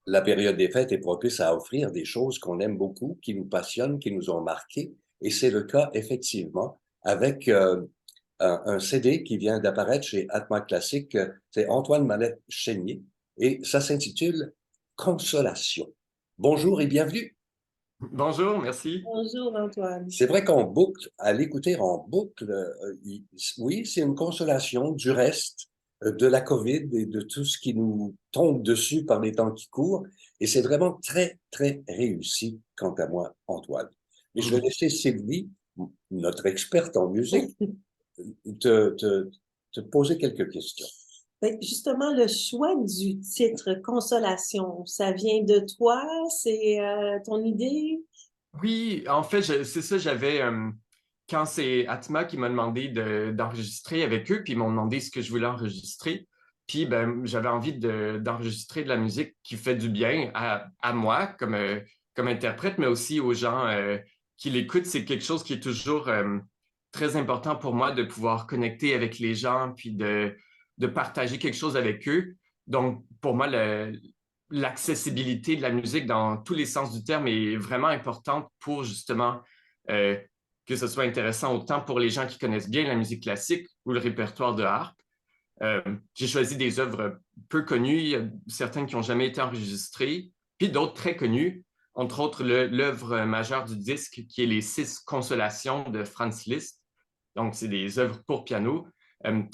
La période des fêtes est propice à offrir des choses qu'on aime beaucoup, qui nous passionnent, qui nous ont marqués. Et c'est le cas, effectivement, avec un CD qui vient d'apparaître chez Atma Classique. C'est Antoine Mallette-Chénier et ça s'intitule Consolation. Bonjour et bienvenue. Bonjour, merci. Bonjour Antoine. C'est vrai qu'en boucle, à l'écouter en boucle, oui, c'est une consolation du reste de la COVID et de tout ce qui nous tombe dessus par les temps qui courent. Et c'est vraiment très, très réussi, quant à moi, Antoine. Mais je vais laisser Sylvie, notre experte en musique, te, te, te poser quelques questions. Ben, justement, le choix du titre Consolation, ça vient de toi? C'est ton idée? Oui, en fait, c'est ça, quand c'est Atma qui m'a demandé d'enregistrer avec eux, puis ils m'ont demandé ce que je voulais enregistrer, puis ben, j'avais envie d'enregistrer de la musique qui fait du bien à moi comme interprète, mais aussi aux gens qui l'écoutent. C'est quelque chose qui est toujours très important pour moi de pouvoir connecter avec les gens, puis de partager quelque chose avec eux. Donc, pour moi, l'accessibilité de la musique dans tous les sens du terme est vraiment importante pour justement euh, que ce soit intéressant autant pour les gens qui connaissent bien la musique classique ou le répertoire de harpe. J'ai choisi des œuvres peu connues, il y a certaines qui n'ont jamais été enregistrées, puis d'autres très connues, entre autres l'œuvre majeure du disque qui est Les Six Consolations de Franz Liszt. Donc, c'est des œuvres pour piano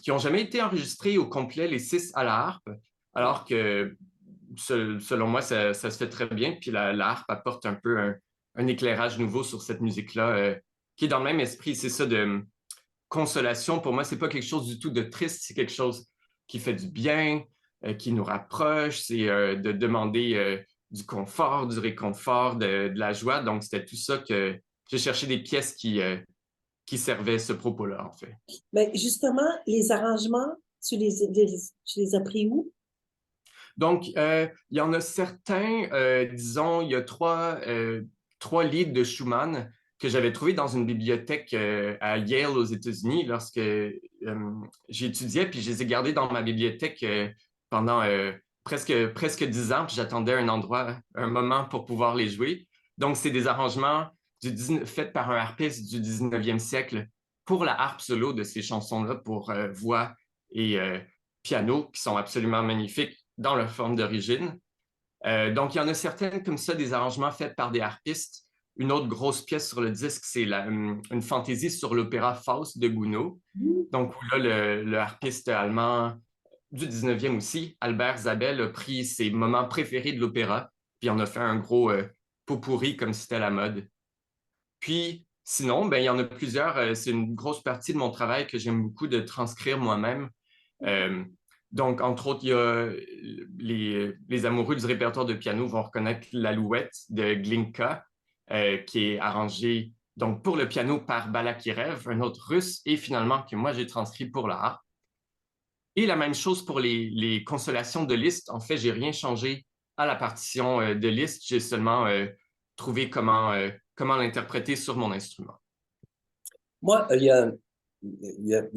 qui n'ont jamais été enregistrées au complet, les six à la harpe, alors que selon moi, ça se fait très bien. Puis la harpe apporte un peu un éclairage nouveau sur cette musique-là, qui est dans le même esprit. C'est ça de consolation. Pour moi, c'est pas quelque chose du tout de triste, c'est quelque chose qui fait du bien, qui nous rapproche. C'est de demander du confort, du réconfort, de la joie. Donc, c'était tout ça que j'ai cherché des pièces qui servaient ce propos-là, en fait. Ben, justement, les arrangements, tu les as pris où? Donc, il y en a certains, disons, il y a trois livres de Schumann que j'avais trouvés dans une bibliothèque à Yale aux États-Unis lorsque j'étudiais, puis je les ai gardés dans ma bibliothèque pendant presque 10 ans, puis j'attendais un endroit, un moment pour pouvoir les jouer. Donc, c'est des arrangements faits par un harpiste du 19e siècle pour la harpe solo de ces chansons-là, pour voix et piano, qui sont absolument magnifiques dans leur forme d'origine. Donc, il y en a certaines comme ça, des arrangements faits par des harpistes. Une autre grosse pièce sur le disque, c'est une fantaisie sur l'opéra Faust de Gounod. Donc, où là, le harpiste allemand du 19e aussi, Albert Zabel, a pris ses moments préférés de l'opéra, puis on a fait un gros pot pourri comme si c'était la mode. Puis, sinon, ben, il y en a plusieurs. C'est une grosse partie de mon travail que j'aime beaucoup de transcrire moi-même. Euh, donc, entre autres, il y a les amoureux du répertoire de piano vont reconnaître l'Alouette de Glinka, qui est arrangée donc pour le piano par Balakirev, un autre russe, et finalement que moi j'ai transcrit pour la harpe. Et la même chose pour les consolations de Liszt. En fait, j'ai rien changé à la partition de Liszt. J'ai seulement trouvé comment l'interpréter sur mon instrument. Moi, il y a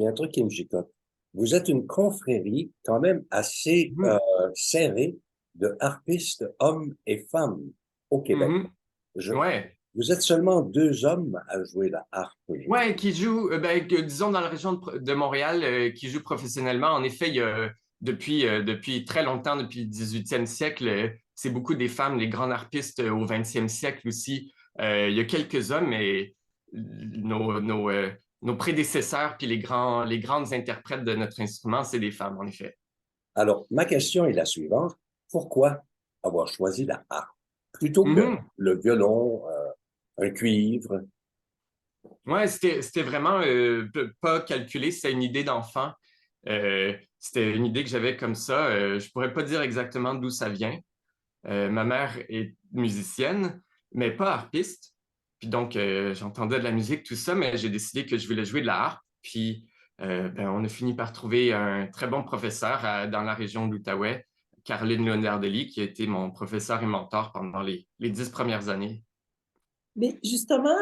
un truc qui me chicote. Vous êtes une confrérie quand même assez Mhm. serrée de harpistes hommes et femmes au Québec. Mhm. Je, Ouais. vous êtes seulement deux hommes à jouer la harpe, je Ouais, crois. qui joue, disons dans la région de Montréal, qui joue professionnellement. En effet, depuis très longtemps, depuis le 18e siècle, c'est beaucoup des femmes, les grands harpistes au 20e siècle aussi. Il y a quelques hommes, mais nos prédécesseurs puis les grandes interprètes de notre instrument, c'est des femmes, en effet. Alors, ma question est la suivante. Pourquoi avoir choisi la harpe plutôt que Mhm. le violon, un cuivre? Ouais, c'était vraiment pas calculé, c'était une idée d'enfant. C'était une idée que j'avais comme ça. Je pourrais pas dire exactement d'où ça vient. Ma mère est musicienne, mais pas harpiste. Puis donc, j'entendais de la musique, tout ça, mais j'ai décidé que je voulais jouer de la harpe. Puis, ben, on a fini par trouver un très bon professeur dans la région de l'Outaouais, Caroline Leonardelli, qui a été mon professeur et mentor pendant les 10 premières années. Mais justement,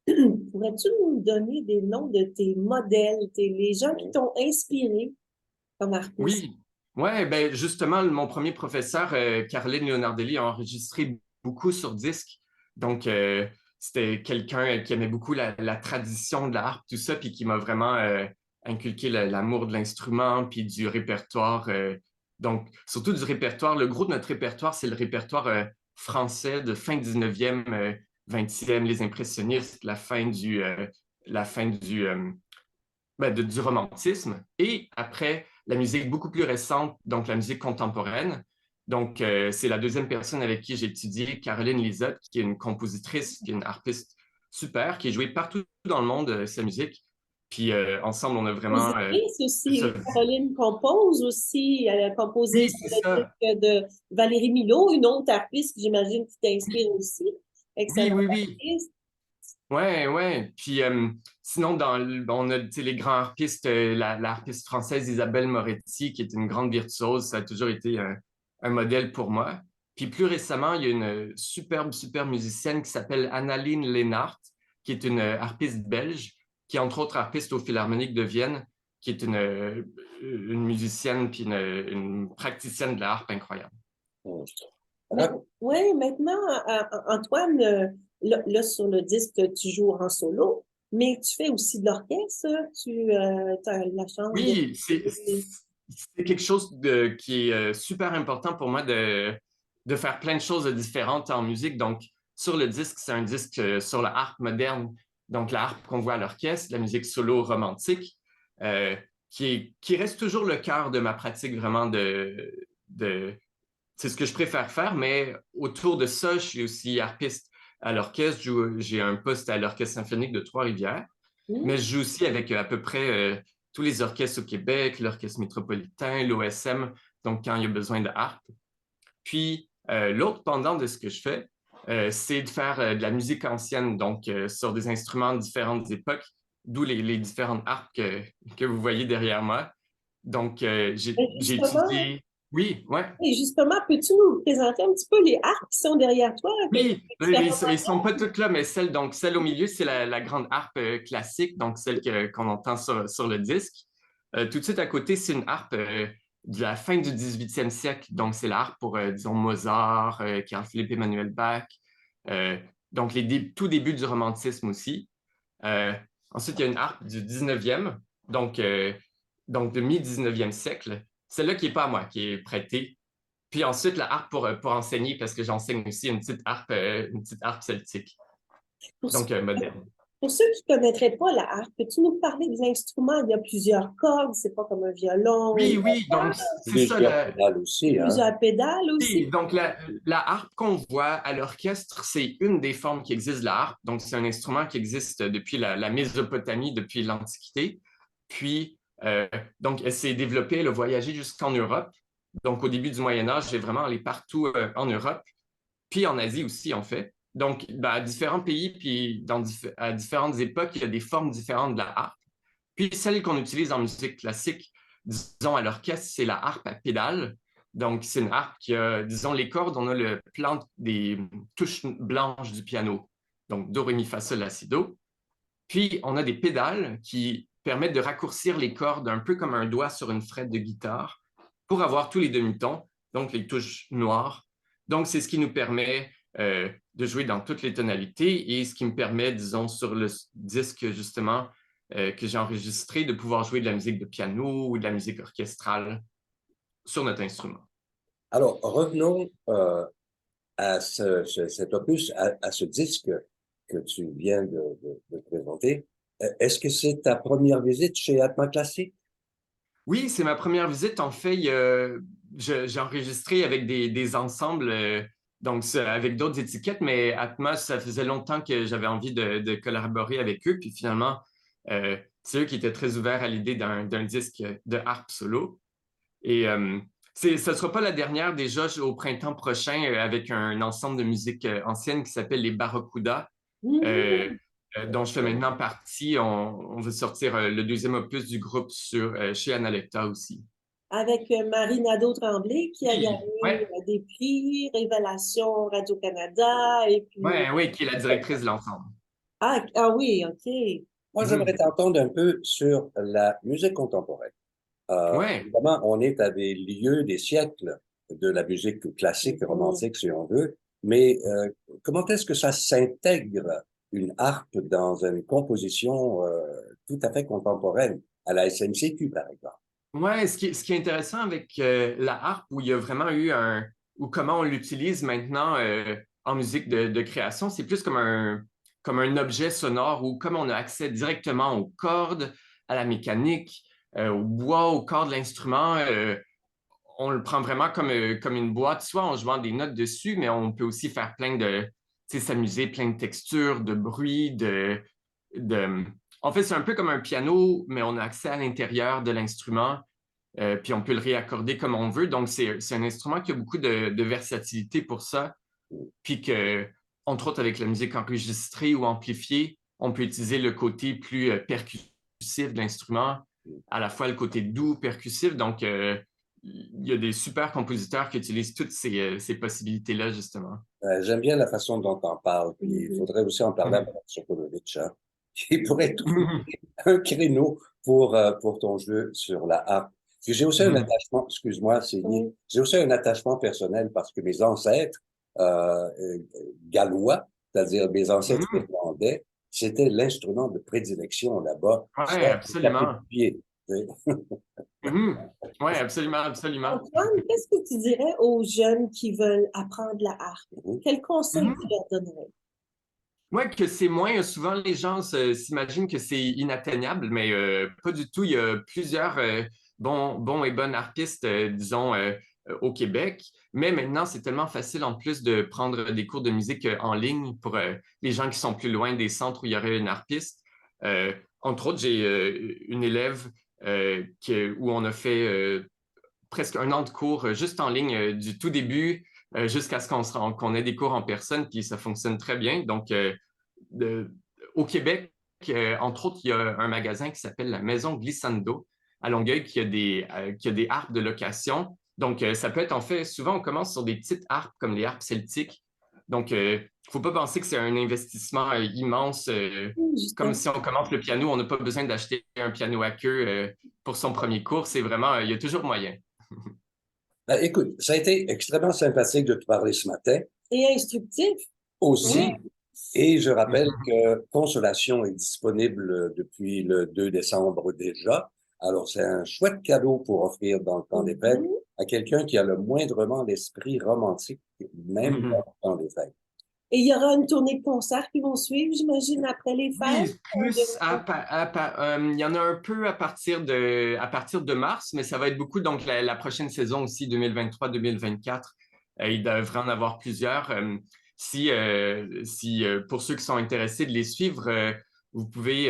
pourrais-tu nous donner des noms de tes modèles, les gens qui t'ont inspiré comme artiste? Oui, Ouais, ben justement, mon premier professeur, Caroline Leonardelli, a enregistré beaucoup sur disque. Donc, c'était quelqu'un qui aimait beaucoup la tradition de la harpe, tout ça, puis qui m'a vraiment inculqué l'amour de l'instrument, puis du répertoire. Donc, surtout du répertoire. Le gros de notre répertoire, c'est le répertoire français de fin 19e, 20e, les impressionnistes, la fin du romantisme. Et après, la musique beaucoup plus récente, donc la musique contemporaine. Donc, c'est la deuxième personne avec qui j'ai étudié, Caroline Lisotte, qui est une compositrice, qui est une harpiste super, qui est jouée partout dans le monde, sa musique. Puis ensemble, on a vraiment Compositrice ça. aussi. Caroline compose aussi. Elle a composé Oui, sur c'est le ça. disque de Valérie Milot, une autre artiste que j'imagine qui t'inspire aussi. Oui, Excellente oui, oui. artiste. Ouais, ouais. Puis sinon, on a tu sais, les grands harpistes, la harpiste française Isabelle Moretti, qui est une grande virtuose, ça a toujours été un modèle pour moi. Puis plus récemment, il y a une superbe musicienne qui s'appelle Annaline Lénart, qui est une harpiste belge, qui est entre autres harpiste au Philharmonique de Vienne, qui est une musicienne puis une praticienne de la harpe incroyable. Hmm. Oui, maintenant, Antoine, là, sur le disque, tu joues en solo, mais tu fais aussi de l'orchestre. Tu as la chance de... Oui, c'est quelque chose qui est super important pour moi de faire plein de choses différentes en musique. Donc, sur le disque, c'est un disque sur la harpe moderne, donc la harpe qu'on voit à l'orchestre, la musique solo romantique, euh, qui reste toujours le cœur de ma pratique vraiment c'est ce que je préfère faire, mais autour de ça, je suis aussi harpiste à l'orchestre. J'ai un poste à l'Orchestre symphonique de Trois-Rivières. Hmm? Mais je joue aussi avec à peu près tous les orchestres au Québec, l'Orchestre métropolitain, l'OSM, donc quand il y a besoin de harpe. Puis, l'autre pendant de ce que je fais, c'est de faire de la musique ancienne, donc sur des instruments de différentes époques, d'où les différentes harpes que vous voyez derrière moi. Donc, Et j'ai justement, étudié. Oui, ouais. et justement, peux-tu nous présenter un petit peu les harpes qui sont derrière toi? Quels Oui, différents ils sont pas modèles? toutes là, mais celle au milieu, c'est la grande harpe classique, donc celle qu'on entend sur le disque. Tout de suite à côté, c'est une harpe de la fin du 18e siècle, donc c'est la harpe pour, disons, Mozart, Carl-Philippe Emmanuel Bach, euh, donc tout début du romantisme aussi. Euh, Ensuite, il y a une harpe du 19e, donc de mi-19e siècle, celle-là qui n'est pas à moi, qui est prêtée. Puis ensuite, la harpe pour enseigner, parce que j'enseigne aussi une petite harpe celtique, Pour, donc moderne. pour ceux qui ne connaîtraient pas la harpe, peux-tu nous parler de l'instrument? Il y a plusieurs cordes, c'est pas comme un violon, Oui, oui, donc c'est ça. Plusieurs pédales et aussi, hein. plusieurs pédales aussi. Oui, donc la harpe qu'on voit à l'orchestre, c'est une des formes qui existe de la harpe. Donc, c'est un instrument qui existe depuis la Mésopotamie, depuis l'Antiquité. Puis, donc, elle s'est développée, elle a voyagé jusqu'en Europe. Donc, au début du Moyen Âge, j'ai vraiment allé partout en Europe. Puis en Asie aussi, en fait. Donc, ben, à différents pays, puis à différentes époques, il y a des formes différentes de la harpe. Puis celle qu'on utilise en musique classique, disons à l'orchestre, c'est la harpe à pédales. Donc, c'est une harpe qui a, disons, les cordes, on a le plan des touches blanches du piano. Donc, do, ré, mi, fa, sol, la, si, do. Puis, on a des pédales qui permettent de raccourcir les cordes un peu comme un doigt sur une frette de guitare pour avoir tous les demi-tons, donc les touches noires. Donc, c'est ce qui nous permet de jouer dans toutes les tonalités et ce qui me permet, disons, sur le disque, justement, que j'ai enregistré, de pouvoir jouer de la musique de piano ou de la musique orchestrale sur notre instrument. Alors, revenons à cet opus, à ce disque que tu viens de présenter. Est-ce que c'est ta première visite chez Atma Classique? Oui, c'est ma première visite. En fait, j'ai enregistré avec des ensembles, donc avec d'autres étiquettes, mais Atmos, ça faisait longtemps que j'avais envie de collaborer avec eux. Puis finalement, c'est eux qui étaient très ouverts à l'idée d'un disque de harpe solo. Et ce ne sera pas la dernière déjà au printemps prochain avec un ensemble de musique ancienne qui s'appelle les Barracuda euh, Mhm. dont je fais maintenant partie. On veut sortir le deuxième opus du groupe chez Analecta aussi. Avec Marie Nadeau-Tremblay qui a Oui, gagné ouais, des prix, Révélation Radio-Canada, et puis... ouais, oui, qui est la directrice de l'ensemble. Ah oui, OK. Moi, j'aimerais Mhm. t'entendre un peu sur la musique contemporaine. Ouais. Évidemment, on est à des lieux, des siècles de la musique classique, romantique, si on veut, mais comment est-ce que ça s'intègre une harpe dans une composition tout à fait contemporaine, à la SMCQ, par exemple? Ouais, ce qui est intéressant avec la harpe, où il y a vraiment eu ou comment on l'utilise maintenant en musique de création, c'est plus comme un objet sonore où comme on a accès directement aux cordes, à la mécanique, au bois, au corps de l'instrument, on le prend vraiment comme une boîte, soit en jouant des notes dessus, mais on peut aussi faire tu sais, s'amuser, plein de textures, de bruits, de... En fait, c'est un peu comme un piano, mais on a accès à l'intérieur de l'instrument, puis on peut le réaccorder comme on veut. Donc, c'est un instrument qui a beaucoup de versatilité pour ça, puis que, entre autres, avec la musique enregistrée ou amplifiée, on peut utiliser le côté plus percussif de l'instrument, à la fois le côté doux, percussif. Donc, il y a des super compositeurs qui utilisent toutes ces possibilités-là, justement. J'aime bien la façon dont on parle, puis il faudrait aussi en parler à Mme Sokolovitch, hein, qui pourrait trouver un créneau pour ton jeu sur la harpe. Puis j'ai aussi un attachement, excuse-moi, Céline, j'ai aussi un attachement personnel parce que mes ancêtres gallois, c'est-à-dire mes ancêtres irlandais, c'était l'instrument de prédilection là-bas, Oui, soit le tapis absolument. de pied. Oui, absolument, absolument. Antoine, qu'est-ce que tu dirais aux jeunes qui veulent apprendre la harpe? Mhm. Quel conseil tu leur donnerais? Oui, que c'est moins, souvent les gens s'imaginent que c'est inatteignable, mais pas du tout. Il y a plusieurs bons et bonnes harpistes, disons, au Québec. Mais maintenant, c'est tellement facile en plus de prendre des cours de musique en ligne pour les gens qui sont plus loin des centres où il y aurait une harpiste. Entre autres, j'ai une élève où on a fait presque un an de cours juste en ligne du tout début jusqu'à ce qu'on ait des cours en personne, puis ça fonctionne très bien. Donc, de- au Québec, entre autres, il y a un magasin qui s'appelle la Maison Glissando à Longueuil qui a des harpes de location. Donc, ça peut être en fait, souvent on commence sur des petites harpes comme les harpes celtiques. Donc, il ne faut pas penser que c'est un investissement immense. Comme Justement. si on commence le piano, on n'a pas besoin d'acheter un piano à queue pour son premier cours. C'est vraiment, il y a toujours moyen. Ben, écoute, ça a été extrêmement sympathique de te parler ce matin Et instructif. aussi. Ouais. Et je rappelle que Consolation est disponible depuis le 2 décembre déjà. Alors, c'est un chouette cadeau pour offrir dans le temps des fêtes à quelqu'un qui a le moindrement l'esprit romantique, même dans le temps des fêtes. Et il y aura une tournée de concerts qui vont suivre, j'imagine, après les Oui, fêtes. plus il y en a un peu à partir de mars, mais ça va être beaucoup. Donc, la prochaine saison aussi, 2023-2024, il devrait en avoir plusieurs. Pour ceux qui sont intéressés de les suivre, vous pouvez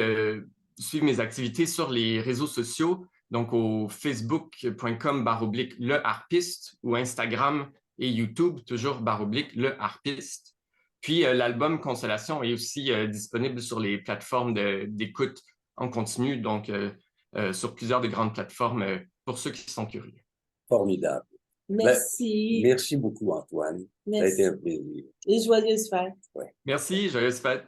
suivre mes activités sur les réseaux sociaux, donc au facebook.com/, le harpiste, ou Instagram et YouTube, toujours / le harpiste. Puis l'album Consolation est aussi disponible sur les plateformes d'écoute en continu, donc sur plusieurs des grandes plateformes pour ceux qui sont curieux. Formidable. Merci. Ben, merci beaucoup, Antoine. Ça a été Merci. un plaisir. Et joyeuses fêtes. Merci, joyeuse fête.